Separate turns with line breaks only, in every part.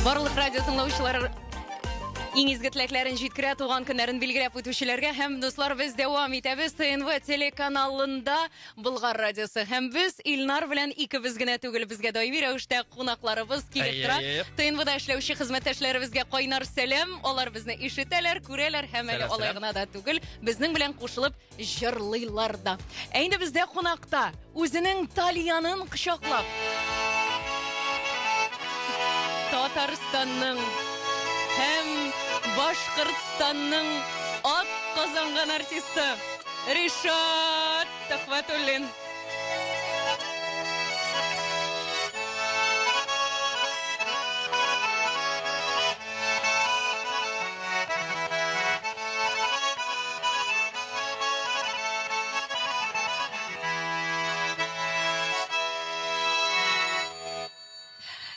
Барлык радио тыңлаучылар иңизге теләкләрен җиткерә, туган көннәрен билгеләп үтүчеләргә һәм дуслар, без дәвам итәбез ТНВ телеканалында Болгар радиосы. Һәм без Илнар белән икебез генә түгел, безгә даими рәвештә кунакларыбыз килеп тора. ТНВда эшләүче хезмәттәшләребезгә кайнар сәлам. Алар безне ишетәләр, күрәләр һәм әле алай гына да түгел, безнең белән кушылып җырлыйлар да. Инде бездә кунакта үзенең Талиянын кочаклап Татарстанның һәм Башкортстанның ат казанган артисты Ришат Төхвәтуллин.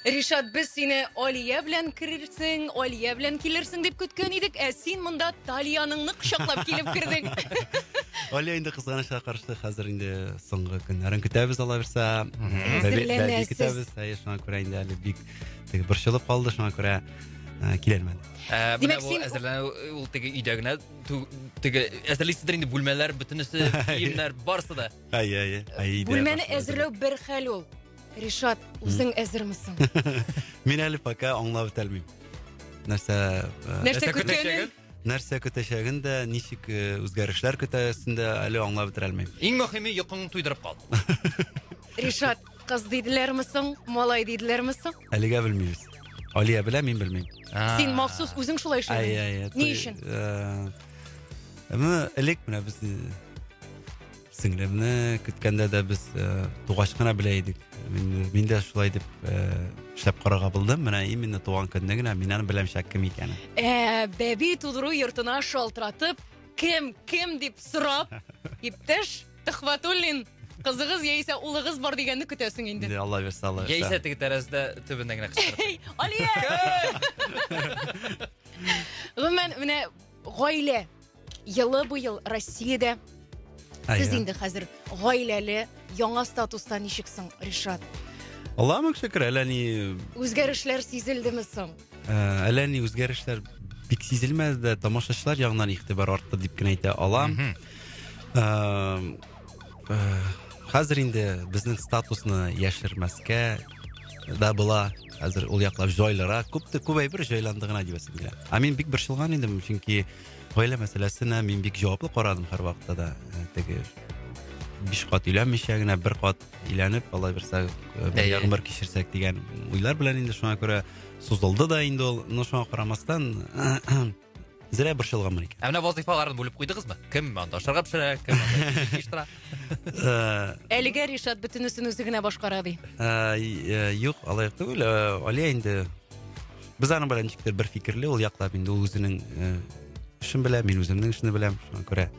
Ришат, без сине Алия белән керерсең, Алия белән килерсең дип көткән идек, ә син монда Талияныңны кочаклап килеп кирдең.
Алия инде кызганычка каршы хәзер инде соңгы көннәрен көтәбез, ала берсә.
Әзерләнәсез.
Көтәбез, шуңа күрә инде әле бик борчылып калды, шуңа күрә килелмәде.
Менә бу әзерләнү ул теге өйдә генә теге әзерлисездер инде бүлмәләр бөтенесе, киемнәр барсы да.
Бүлмәне әзерләү бер хәл ул. Ришат, үзең әзер мисең?
Мин әле пока аңлап бетәлмим. Нәрсә
көткәнен?
Нәрсә көтәчәген дә, ничек үзгәрешләр көтәсен дә әле аңлап бетерәлмим.
Иң мөһиме йокың туйдырып кал.
Ришат, кыз диделәрме соң, малай диделәрме соң?
Әлегә белмибез. Алия белә, мин белмим.
Син махсус үзең шулай эшләдең. Ни өчен?
Элек менә без сеңлемне көткәндә дә без тугач кына белә идек. Мин дә шулай дип эшләп карарга булдым. Менә именно туган көндә генә мин аны беләмчә кем икәнен.
Бәби тудыру йортына шалтыратып, кем дип сорап, иптәш Төхвәтуллин, кызыгыз яисә улыгыз бар дигәнне көтәсең инде.
Алла версә, Алла.
Яисә теге тәрәздә төбендә генә кыстырып.
Алия! Гомумән, менә гаилә елы бу ел Россиядә. Сез инде хәзер гаиләле, яңа статуста ничексең, Ришат?
Аллаһыма шөкер, әле ни
үзгәрешләр сизелдеме соң?
Әле ни үзгәрешләр бик сизелмәде дә, тамашачылар ягыннан игътибар артты дип кенә әйтә алам. Хәзер инде безнең статусны яшермәскә да була. Хәзер ул яклап җайлырак, күп әйбер җайланды гына дип әйтәм. Мин бик борчылган идем, чөнки гаилә мәсьәләсенә мин бик җаваплы карадым һәр вакытта да. Теге 5 кат өйләнмичә генә 1 кат өйләнеп, алай берсә гомер кичерсәк дигән уйлар белән инде шуңа күрә сузылды да инде ул. Шуңа карамастан зря борчылганмын икән.
Менә вазифаларын бүлеп куйдыгызмы? Кем анда ашарга пешерә, кем анда иш тора?
Әлегә Ришат бөтенесен үзе генә башкара ди.
Юк, алай түгел. Алия инде без аның белән ничектер бер фикерле, ул яклап инде ул үзенең эшен белә, мин үземнең эшне беләм. Шуңа күрә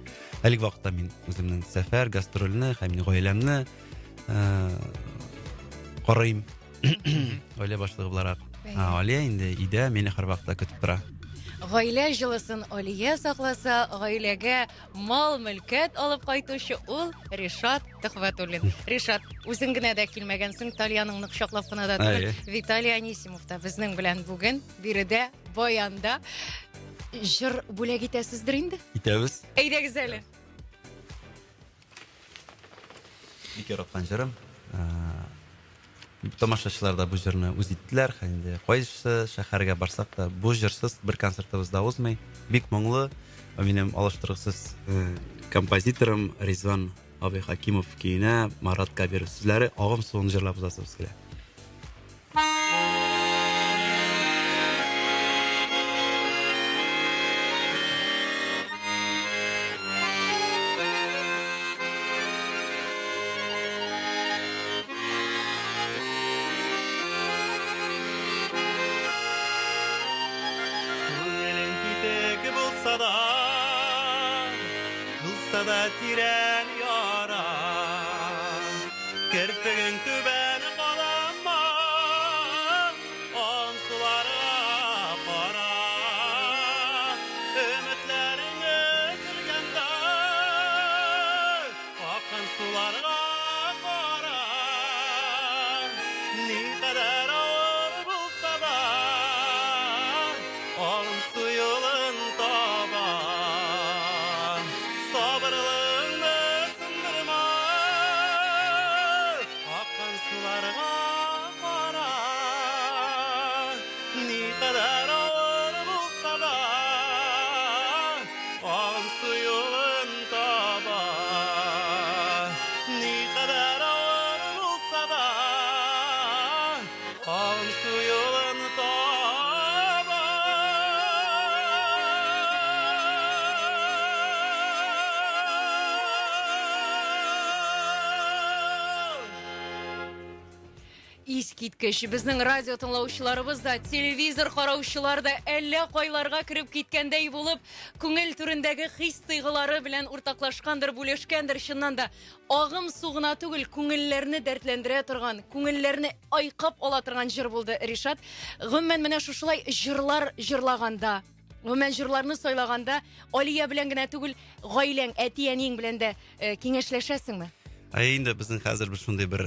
әлеге вакытта мин үземнең сәфәр, гастрольне һәм гаиләмне карыйм. Гаилә башлыгы буларак. Алия инде өйдә мине һәр вакытта көтеп тора.
Гаилә җылысын Алия сакласа, гаиләгә мал-мөлкәт алып кайтучы ул Ришат Төхвәтуллин. Ришат, үзең генә дә килмәгәнсең, Талияныңны кочаклап кына да түгел. Виталий Анисимов та безнең белән бүген биредә, баянда җыр бүләк итәсездер инде?
Итәбез.
Әйдәгез әле.
Бик яраткан җырым. Тамашачылар да бу җырны үз иттеләр. Инде кайсы шәһәргә барсак та бу җырсыз бер концертыбыз да узмый. Бик моңлы. Минем алыштыргысыз композиторым Ризван Абый Хакимов киенә, Марат Кабиров сүзләре, агым суын җырлап узасыбыз килә.
Tiren yara Kirpigin tübeni kalama Ansulara para Ümitlerin üzülgende Akın sulara para Ni kadar ağır bulsa da
искиткеч. Безнең радио тыңлаучыларыбыз да, телевизор караучылар да әллә кайларга кирип киткәндәй булып, күңел түрендәге хис-тойгылары белән уртаклашкандыр, бүлешкәндер. Чыннан да агым сугына түгел, күңелләрне дәртләндерә торган, күңелләрне айкап ала торган җыр булды, Ришат. Гомумән менә шушылай җырлар җырлаганда, гомумән җырларны сайлаганда, Алия белән генә түгел, гаиләң, әти-әниң белән дә киңәшләшәсеңме?
Инде безнең хәзер шундый бер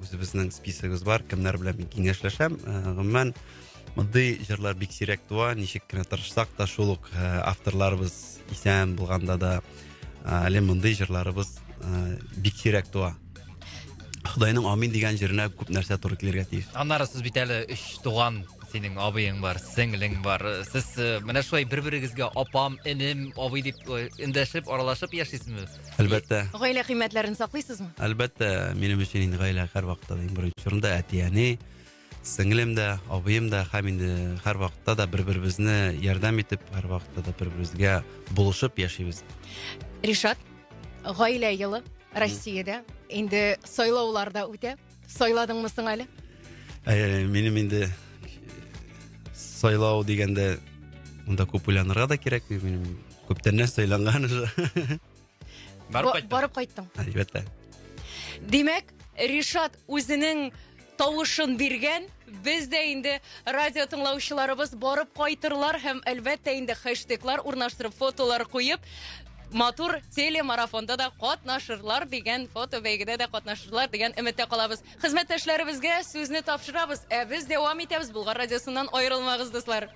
үзебезнең списогыбыз бар, кемнәр белән мин киңәшләшәм. Гомумән мондый җырлар бик сирәк туа, ничек кенә тырышсак та шул ук авторларыбыз исән булганда да әле мондый җырларыбыз бик сирәк туа. Худайның амин дигән җиренә күп нәрсә туры килергә тиеш.
Аннары сез бит әле 3 туган, синең абыең бар, сеңлең бар. Сез менә шулай бер-берегезгә апам, энем, абый дип эндәшеп, аралашып яшисезме?
Әлбәттә.
Гаилә кыйммәтләрен саклыйсызмы?
Әлбәттә, минем өчен инде гаилә һәр вакытта иң беренче урында, әти-әни, сеңлем дә, абыем да, һәм инде һәр вакытта да бер-беребезне ярдәм итеп, һәр вакытта да бер-беребезгә булышып яшибез.
Ришат, гаилә елы Россиядә инде сайлауларда үтә. Сайладыңмы соң әле?
Минем инде сайлау дигәндә монда күп уйланырга да кирәк, минем күптәннән сайланган уже.
Барып кайттың.
Әлбәттә.
Димәк, Ришат үзенең тавышын биргән, без дә инде радио тыңлаучыларыбыз барып кайтырлар һәм әлбәттә инде хэштеглар урнаштырып, фотолар куеп, матур телемарафонда да катнашырлар дигән, фото бәйгедә дә катнашырлар дигән өметтә калабыз. Хезмәттәшләребезгә сүзне тапшырабыз. Без дәвам итәбез. Булгар радиосыннан аерылмагыз, дуслар.